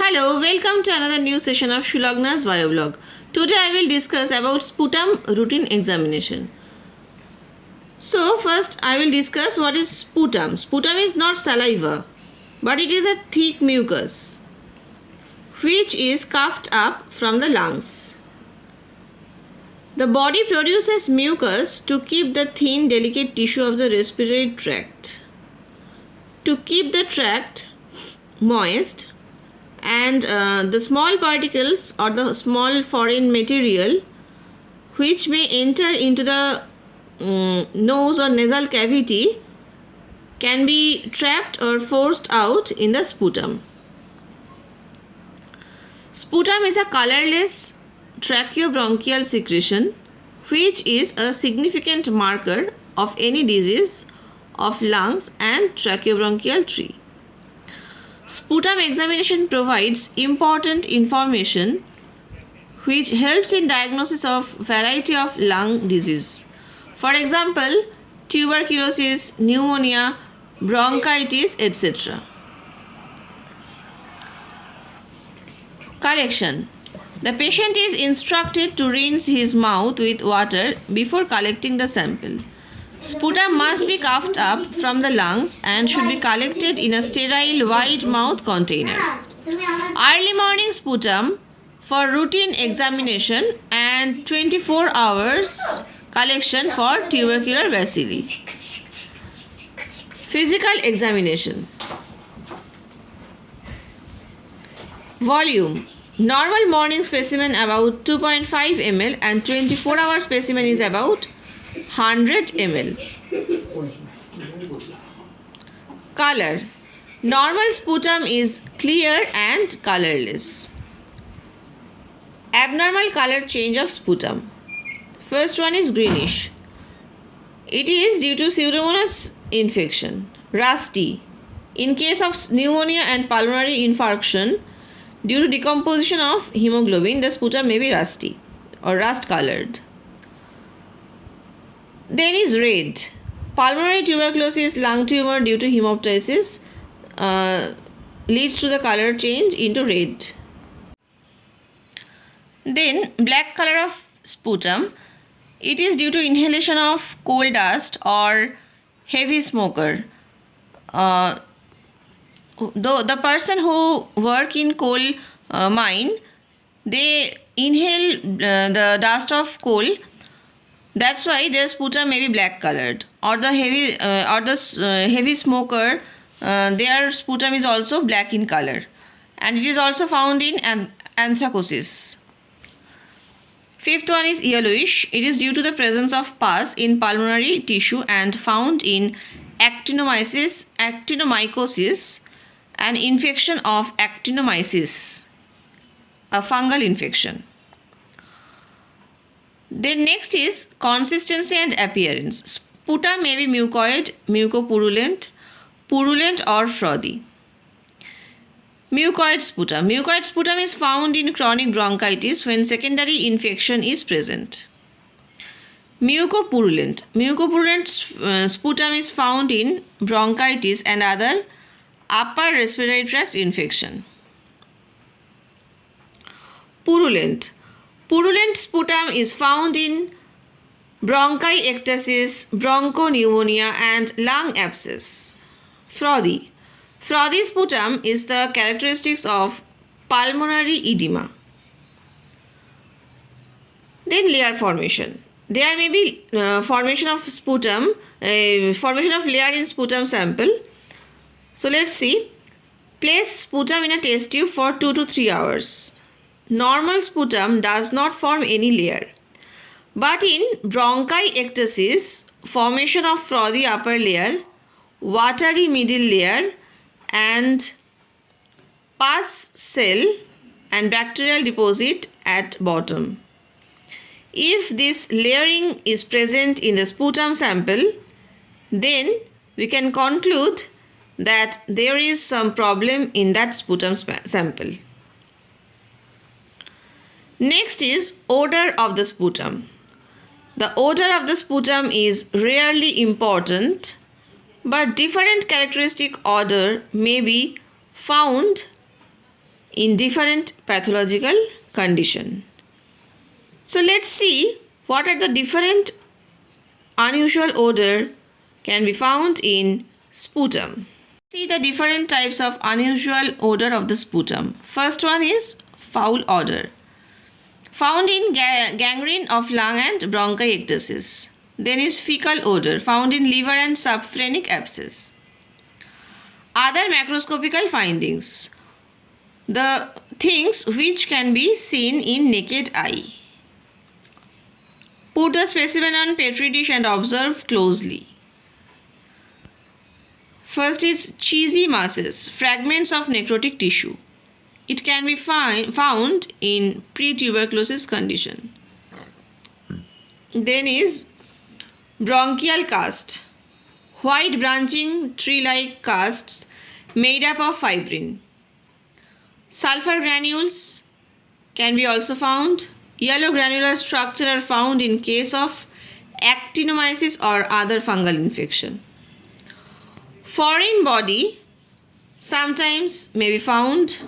Hello, welcome to another new session of Shulagna's Bioblog. Today I will discuss about sputum routine examination. So first I will discuss what is sputum. Sputum is not saliva, but it is a thick mucus which is coughed up from the lungs. The body produces mucus to keep the thin delicate tissue of the respiratory tract. To keep the tract moist, and the small particles or the small foreign material which may enter into the nose or nasal cavity can be trapped or forced out in the sputum. Sputum is a colorless tracheobronchial secretion which is a significant marker of any disease of lungs and tracheobronchial tree. Sputum examination provides important information which helps in diagnosis of variety of lung disease. For example, tuberculosis, pneumonia, bronchitis, etc. Collection. The patient is instructed to rinse his mouth with water before collecting the sample. Sputum must be coughed up from the lungs and should be collected in a sterile wide mouth container. Early morning sputum for routine examination and 24 hours collection for tubercular bacilli. Physical examination. Volume. Normal morning specimen about 2.5 ml and 24-hour specimen is about 100 ml. Color. Normal sputum is clear and colorless. Abnormal color change of sputum. First one is greenish. It is due to Pseudomonas infection. Rusty. In case of pneumonia and pulmonary infarction, due to decomposition of hemoglobin, the sputum may be rusty or rust colored. Then is red. Pulmonary tuberculosis, lung tumor due to hemoptysis leads to the color change into red. Then black color of sputum. It is due to inhalation of coal dust or heavy smoker. Though the person who work in coal mine, they inhale the dust of coal. That's why their sputum may be black colored, or the heavy smoker, their sputum is also black in color, and it is also found in anthracosis. Fifth one is yellowish. It is due to the presence of pus in pulmonary tissue and found in actinomycosis, an infection of actinomyces, a fungal infection. Then next is consistency and appearance. Sputum may be mucoid, mucopurulent, purulent or frothy. Mucoid sputum. Mucoid sputum is found in chronic bronchitis when secondary infection is present. Mucopurulent. Mucopurulent sputum is found in bronchitis and other upper respiratory tract infection. Purulent. Purulent sputum is found in bronchiectasis, bronchopneumonia and lung abscess. Frothy. Frothy sputum is the characteristics of pulmonary edema. Then layer formation. There may be formation of sputum, formation of layer in sputum sample. So let's see. Place sputum in a test tube for 2 to 3 hours. Normal sputum does not form any layer. But in bronchiectasis, formation of frothy upper layer, watery middle layer and pus cell and bacterial deposit at bottom. If this layering is present in the sputum sample, then we can conclude that there is some problem in that sputum sample. Next is odor of the sputum. The odor of the sputum is rarely important, but different characteristic odor may be found in different pathological condition. So let's see what are the different unusual odor can be found in sputum. See the different types of unusual odor of the sputum. First one is foul odor, found in gangrene of lung and bronchiectasis. Then is fecal odor, found in liver and subphrenic abscess. Other macroscopical findings, the things which can be seen in naked eye. Put the specimen on petri dish and observe closely. First is cheesy masses, fragments of necrotic tissue. It can be found in pre-tuberculosis condition. Then is bronchial cast, white branching tree-like casts made up of fibrin. Sulfur granules can be also found. Yellow granular structure are found in case of actinomyces or other fungal infection. Foreign body sometimes may be found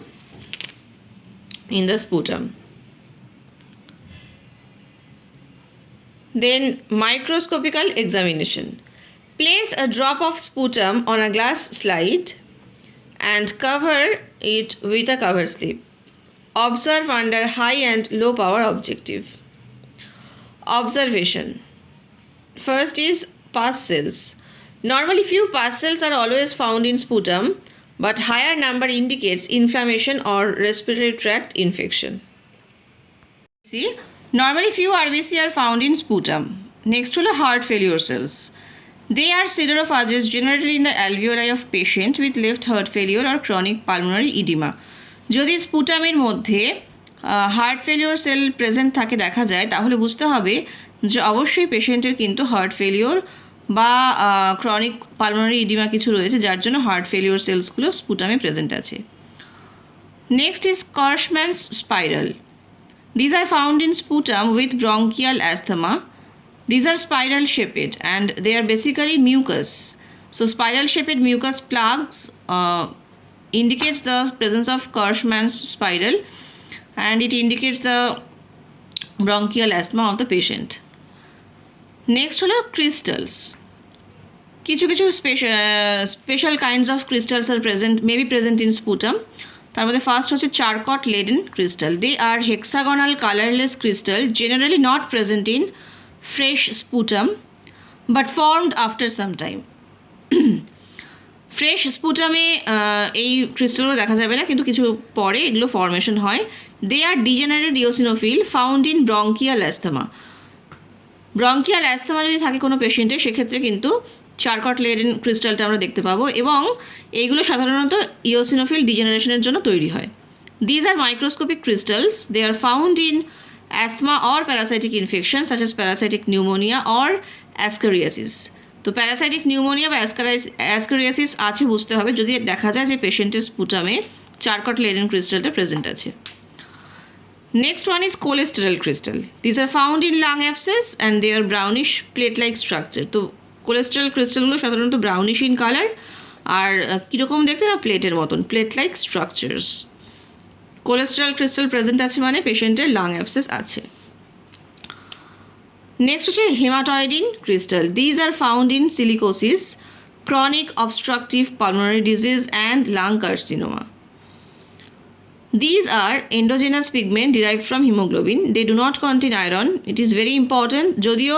in the sputum. Then microscopical examination. Place a drop of sputum on a glass slide and cover it with a cover slip. Observe under high and low power objective. Observation. First is pus cells. Normally few pus cells are always found in sputum, but higher number indicates inflammation or respiratory tract infection. See, normally few RBC are found in sputum. Next হলো heart failure cells. They are siderophages generated in the alveoli of patient with left heart failure or chronic pulmonary edema. যদি স্পুটামের মধ্যে heart failure sell present থাকে দেখা যায় তাহলে বুঝতে হবে যে অবশ্যই পেশেন্টের কিন্তু হার্ট ফেলিওর বা ক্রনিক পালমোনারি ইডিমা কিছু রয়েছে যার জন্য হার্ট ফেলিওর সেলসগুলো স্পুটামে প্রেজেন্ট আছে। Next is Curschmann's spiral. These are found in sputum with bronchial asthma. These are spiral shaped and they are basically mucus. So spiral shaped mucus plugs indicates the presence of Cashman's spiral and it indicates the bronchial asthma of the patient. Next হলো crystals. কিছু special kinds of crystals are may be present in sputum. তার মধ্যে first হচ্ছে Charcot Leyden crystal. They are hexagonal colourless crystal generally not present in fresh sputum but formed after some time. Fresh স্পুটামে এই ক্রিস্টালগুলো দেখা যাবে না, কিন্তু কিছু পরে এগুলো ফর্মেশন হয়. They are degenerated eosinophil found in bronchial asthma. Bronchial asthma যদি থাকে কোনো পেশেন্টের সেক্ষেত্রে কিন্তু চারকট লেডেন ক্রিস্টালটা আমরা দেখতে পাবো এবং এইগুলো সাধারণত ইওসিনোফিল ডিজেনারেশনের জন্য তৈরি হয়. These are microscopic crystals. They are found in asthma or parasitic infection such as parasitic pneumonia or ascariasis. তো প্যারাসাইটিক নিউমোনিয়া বা অ্যাসকারিয়াসিস আছে বুঝতে হবে যদি দেখা যায় যে পেশেন্টের স্পুটামে চারকট লেডেন ক্রিস্টালটা প্রেজেন্ট আছে. Next one is cholesterol crystal. These are found in lung abscess and they are brownish plate-like structure. তো কোলেস্টেরল ক্রিস্টালগুলো সাধারণত ব্রাউনিশ ইন কালার আর কীরকম দেখতে না প্লেটের মতন, plate like structures. Cholesterol crystal present আছে মানে পেশেন্টের লাং অ্যাবসেস আছে. নেক্সট হচ্ছে haematoidin crystal. These are found in silicosis, chronic obstructive pulmonary disease and lung carcinoma. These are endogenous pigment derived from hemoglobin. They do not contain iron. It is very important. যদিও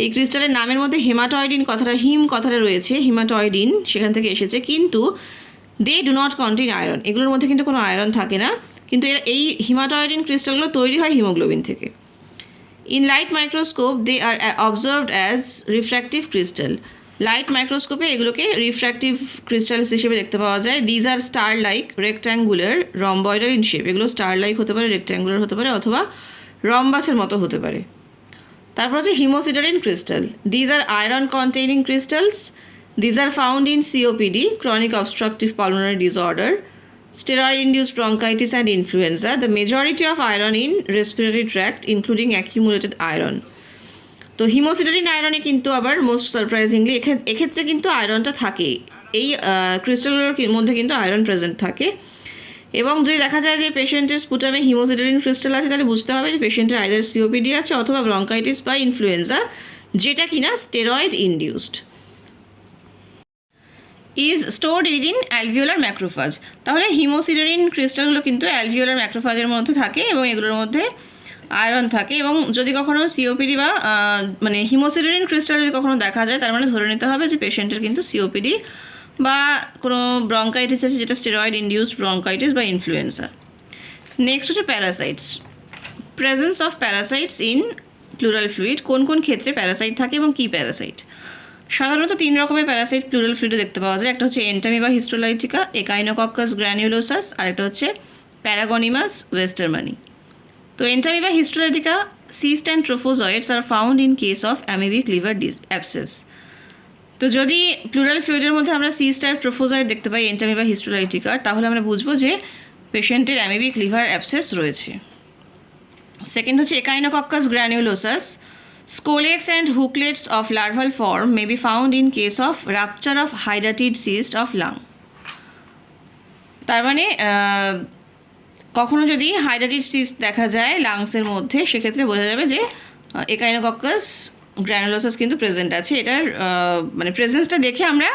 এই ক্রিস্টালের নামের মধ্যে হেমাটয়েডিন কথাটা কথাটা রয়েছে, হিমাটয়েডিন সেখান থেকে এসেছে, কিন্তু they do not contain iron. এগুলোর মধ্যে কিন্তু কোনো আয়রন থাকে না, কিন্তু এই হিমাটয়েডিন ক্রিস্টালগুলো তৈরি হয় হিমোগ্লোবিন থেকে. In light microscope they are observed as refractive crystal. Light মাইক্রোস্কোপে এগুলোকে রিফ্র্যাক্টিভ ক্রিস্টালস হিসেবে দেখতে পাওয়া যায়. These are star like, rectangular, rhomboidal in shape. এগুলো স্টার লাইক হতে পারে, রেক্ট্যাঙ্গুলার হতে পারে অথবা রম্বাসের মতো হতে পারে. তারপর হচ্ছে haemosiderin crystal. These are iron containing crystals. These are found in COPD, chronic obstructive pulmonary disorder, steroid induced bronchitis and influenza. The majority of iron in respiratory tract including accumulated iron. তো হিমোসিডারিন আয়রনে কিন্তু আবার most surprisingly এক্ষেত্রে কিন্তু আয়রনটা থাকে, এই ক্রিস্টালগুলোর মধ্যে কিন্তু iron present থাকে এবং যদি দেখা যায় যে পেশেন্টের স্পুটামে হিমোসিডারিন ক্রিস্টাল আছে, তাহলে বুঝতে হবে যে পেশেন্টের আইদার সিওপিডি আছে অথবা ব্রঙ্কাইটিস বা ইনফ্লুয়েঞ্জা, যেটা কিনা steroid induced. Is stored within alveolar macrophage. তাহলে হিমোসিডারিন ক্রিস্টালগুলো কিন্তু অ্যালভিওলার ম্যাক্রোফাজের মধ্যে থাকে এবং এগুলোর মধ্যে আয়রন থাকে, এবং যদি কখনো সিওপিডি বা মানে হিমোসিডারিন ক্রিস্টাল যদি কখনো দেখা যায়, তার মানে ধরে নিতে হবে যে পেশেন্টের কিন্তু সিওপিডি বা কোনো ব্রঙ্কাইটিস আছে, যেটা স্টেরয়েড ইনডিউসড ব্রঙ্কাইটিস বা ইনফ্লুয়েঞ্জা। নেক্সট হচ্ছে parasites. Presence of parasites in plural fluid. কোন কোন ক্ষেত্রে প্যারাসাইট থাকে এবং কী প্যারাসাইট? সাধারণত 3 রকমের প্যারাসাইট প্লুরাল ফ্লুইডে দেখতে পাওয়া যায়। একটা হচ্ছে এন্টামিবা হিস্টোলাইটিকা, একাইনোকক্কাস গ্র্যানিউলোসাস, আর একটা হচ্ছে প্যারাগনিমাস ওয়েস্টারমানি। তো Entamoeba histolytica cyst and trophozoites are found in case of amoebic liver abscess. তো যদি প্লুরাল ফ্লুইডের মধ্যে আমরা সিস্ট আর ট্রোফোজয়েড দেখতে পাই এন্টামিবা হিস্টোলাইটিকার, তাহলে আমরা বুঝবো যে পেশেন্টের অ্যামিবিক লিভার অ্যাবসেস রয়েছে। সেকেন্ড হচ্ছে একাইনোকক্কাস গ্র্যানিউলোসাস। Scolates and hooklets of larval form may be found in case of rupture of hydatid cyst of lung. তার মানে কখনো যদি হাইডাটিড সিস্ট দেখা যায় লাংসের মধ্যে, সেক্ষেত্রে বোঝা যাবে যে একাইনোকক্কাস গ্র্যানুলোসাস কিন্তু প্রেজেন্ট আছে। এটার মানে প্রেজেন্সটা দেখে আমরা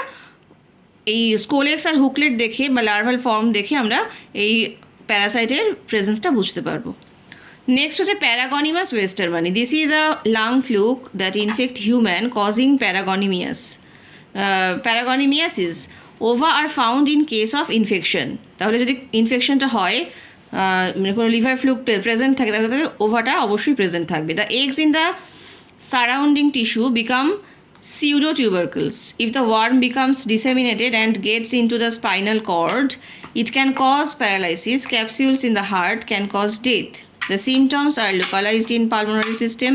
এই স্কোলেক্স আর হুকলেট দেখে বা লার্ভাল ফর্ম দেখে আমরা এই প্যারাসাইটের প্রেজেন্সটা বুঝতে পারবো। নেক্সট হচ্ছে Paragonimus westermani. This is a lung fluke that infect human causing paragonimiasis. Paragonimiasis ova are found in case of infection. তাহলে যদি ইনফেকশনটা হয়, মানে কোনো লিভার ফ্লুক প্রেজেন্ট থাকে, তাহলে তাদের ওভাটা অবশ্যই প্রেজেন্ট থাকবে। The eggs in the surrounding tissue become pseudotubercles. If the worm becomes disseminated and gets into the spinal cord, it can cause paralysis. Capsules in the heart can cause death. The symptoms are localized in pulmonary system,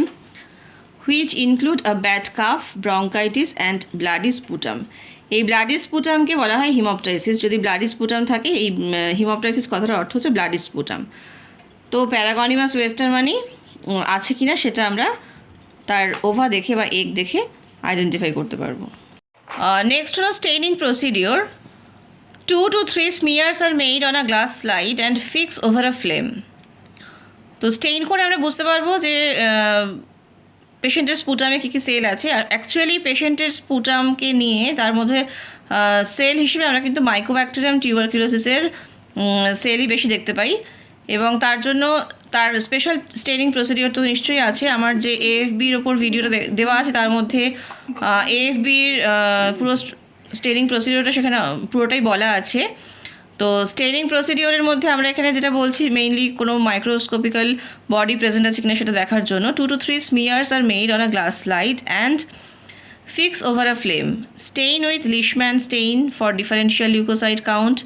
which include a bad cough, bronchitis and bloody sputum. এই bloody স্পুটামকে বলা হয় হিমোপটাইসিস। যদি bloody sputum থাকে, এই হিমোপটাইসিস কথার অর্থ হচ্ছে bloody sputum. তো প্যারাগনিমাস ওয়েস্টারমানি আছে কিনা সেটা আমরা তার ওভা দেখে বা এগ দেখে আইডেন্টিফাই করতে পারবো। নেক্সট হলো staining procedure. 2 to 3 smears are made on a glass slide and fix over a flame. তো স্টেইন করে আমরা বুঝতে পারবো যে পেশেন্টের স্পুটামে কী কী সেল আছে। আর অ্যাকচুয়ালি পেশেন্টের স্পুটামকে নিয়ে তার মধ্যে সেল হিসেবে আমরা কিন্তু মাইকোব্যাকটেরিয়াম টিউবারকিউলোসিসের সেলই বেশি দেখতে পাই, এবং তার জন্য তার স্পেশাল স্টেনিং প্রসিডিওর তো নিশ্চয়ই আছে। আমার যে এএফবির ওপর ভিডিওটা দেওয়া আছে, তার মধ্যে এএফবির পুরো স্টেনিং প্রসিডিওরটা সেখানে পুরোটাই বলা আছে। তো স্টেনিং প্রসিডিওরের মধ্যে আমরা এখানে যেটা বলছি, মেইনলি কোনো মাইক্রোস্কোপিক্যাল বডি প্রেজেন্ট আছে কিনা সেটা দেখার জন্য। 2 to 3 smears are made on a glass slide and fix over a flame. Stain with Leishman stain for differential leukocyte count,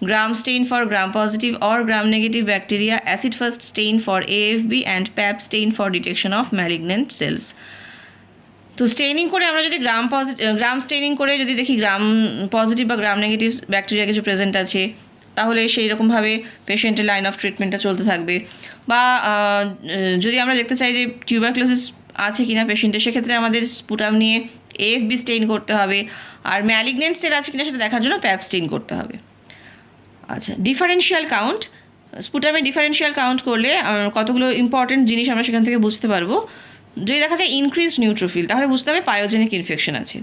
gram stain for gram positive or gram negative bacteria, acid fast stain for AFB and PAP stain for detection of malignant cells. তো staining করে আমরা যদি গ্রাম staining করে যদি দেখি gram positive বা gram negative bacteria কিছু present আছে, তাহলে সেই রকমভাবে পেশেন্টের লাইন অফ ট্রিটমেন্টটা চলতে থাকবে। বা যদি আমরা দেখতে চাই যে টিউবারকুলোসিস আছে কিনা পেশেন্টের, সেক্ষেত্রে আমাদের স্পুটাম নিয়ে এএফবি স্টেইন করতে হবে, আর ম্যালিগনেন্ট সেল আছে কিনা সেটা দেখার জন্য প্যাপ স্টেইন করতে হবে। আচ্ছা, ডিফারেন্সিয়াল কাউন্ট। স্পুটামে ডিফারেন্সিয়াল কাউন্ট করলে কতগুলো ইম্পর্টেন্ট জিনিস আমরা সেখান থেকে বুঝতে পারবো। যদি দেখা যায় ইনক্রিজড নিউট্রোফিল, তাহলে বুঝতে হবে পায়োজেনিক ইনফেকশন আছে।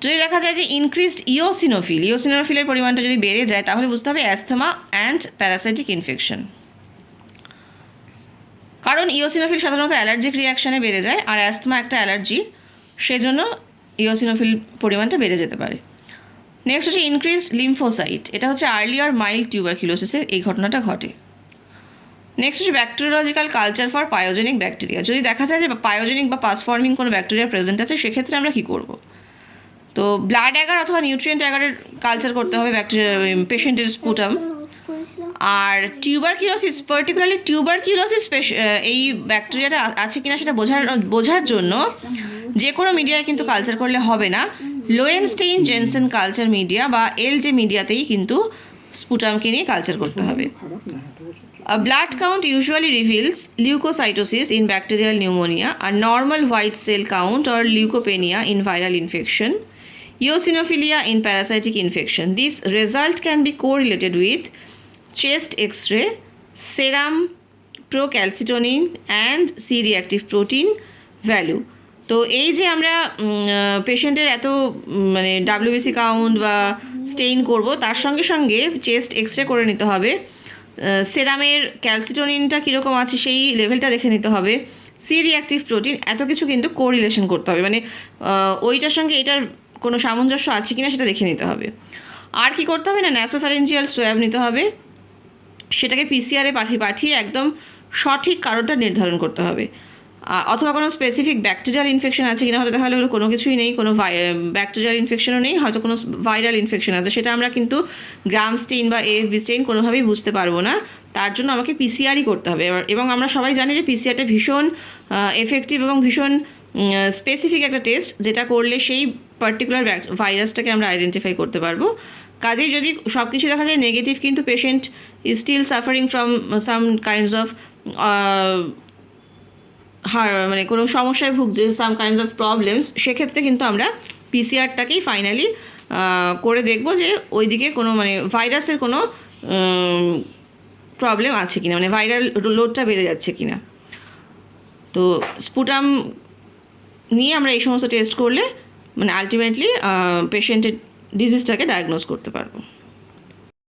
যদি দেখা যায় যে ইনক্রিজড ইওসিনোফিলের পরিমাণটা যদি বেড়ে যায়, তাহলে বুঝতে হবে অ্যাস্থমা অ্যান্ড প্যারাসাইটিক ইনফেকশন। কারণ ইওসিনোফিল সাধারণত অ্যালার্জিক রিয়াকশানে বেড়ে যায়, আর অ্যাস্থমা একটা অ্যালার্জি, সেজন্য ইওসিনোফিল পরিমাণটা বেড়ে যেতে পারে। নেক্সট হচ্ছে ইনক্রিজড লিম্ফোসাইট। এটা হচ্ছে আর্লি আর মাইল্ড টিউবারকিউলোসিসের এই ঘটনাটা ঘটে। নেক্সট হচ্ছে bacteriological culture for pyogenic bacteria. যদি দেখা যায় যে পায়োজেনিক বা পাস ফর্মিং কোনো ব্যাকটেরিয়া প্রেজেন্ট আছে, সেক্ষেত্রে আমরা কী করব? তো ব্লাড অ্যাগার অথবা নিউট্রিয়েন্ট অ্যাগারের কালচার করতে হবে পেশেন্টের স্পুটাম। আর টিউবারকিউলোসিস, পার্টিকুলারলি টিউবারকিউলোসিস এই ব্যাকটেরিয়াটা আছে কিনা সেটা বোঝার জন্য যে কোনো মিডিয়ায় কিন্তু কালচার করলে হবে না। লোয়েনস্টেইন জেনসেন কালচার মিডিয়া বা এলজে মিডিয়াতেই কিন্তু স্পুটামকে নিয়ে কালচার করতে হবে। A blood count usually reveals leukocytosis in bacterial pneumonia, a normal white cell count or leukopenia in viral infection, eosinophilia in parasitic infection. This result can be correlated with chest X ray, serum procalcitonin and C reactive protein value. তো এই যে আমরা পেশেন্টের এত মানে WBC count বা Steyn করব, তার সঙ্গে সঙ্গে চেস্ট এক্স রে করে নিতে হবে, সেরামের ক্যালসিটোনিনটা কীরকম আছে সেই লেভেলটা দেখে নিতে হবে, সি রিঅ্যাক্টিভ প্রোটিন, এত কিছু কিন্তু কোরিলেশন করতে হবে, মানে ওইটার সঙ্গে এটার কোনো সামঞ্জস্য আছে কিনা সেটা দেখে নিতে হবে। আর কি করতে হবে না, ন্যাসোফ্যারেঞ্জিয়াল সোয়াব নিতে হবে, সেটাকে পিসিআরে পাঠিয়ে একদম সঠিক কারণটা নির্ধারণ করতে হবে। অথবা কোনো স্পেসিফিক ব্যাকটেরিয়াল ইনফেকশন আছে কিনা, হয়তো দেখা গেলো কোনো কিছুই নেই, কোনো ব্যাকটেরিয়াল ইনফেকশনও নেই, হয়তো কোনো ভাইরাল ইনফেকশন আছে, সেটা আমরা কিন্তু গ্রাম স্টেইন বা এএফবি স্টেইন কোনোভাবেই বুঝতে পারবো না, তার জন্য আমাকে পিসিআরই করতে হবে। এবং আমরা সবাই জানি যে পিসিআরটা ভীষণ এফেক্টিভ এবং ভীষণ স্পেসিফিক একটা টেস্ট, যেটা করলে সেই পার্টিকুলার ভাইরাসটাকে আমরা আইডেন্টিফাই করতে পারবো। কাজেই যদি সব কিছু দেখা যায় নেগেটিভ, কিন্তু patient is still suffering from some kinds of মানে কোনো সমস্যায় ভুগছে, সাম কাইন্ডস অফ প্রবলেমস, সেক্ষেত্রে কিন্তু আমরা পিসিআরটাকেই ফাইনালি করে দেখব যে ওইদিকে কোনো মানে ভাইরাসের কোনো প্রবলেম আছে কিনা, মানে ভাইরাল লোডটা বেড়ে যাচ্ছে কিনা। তো স্পুটাম নিয়ে আমরা এই সমস্ত টেস্ট করলে মানে আলটিমেটলি পেশেন্টের ডিজিজটাকে ডায়াগনোজ করতে পারবো।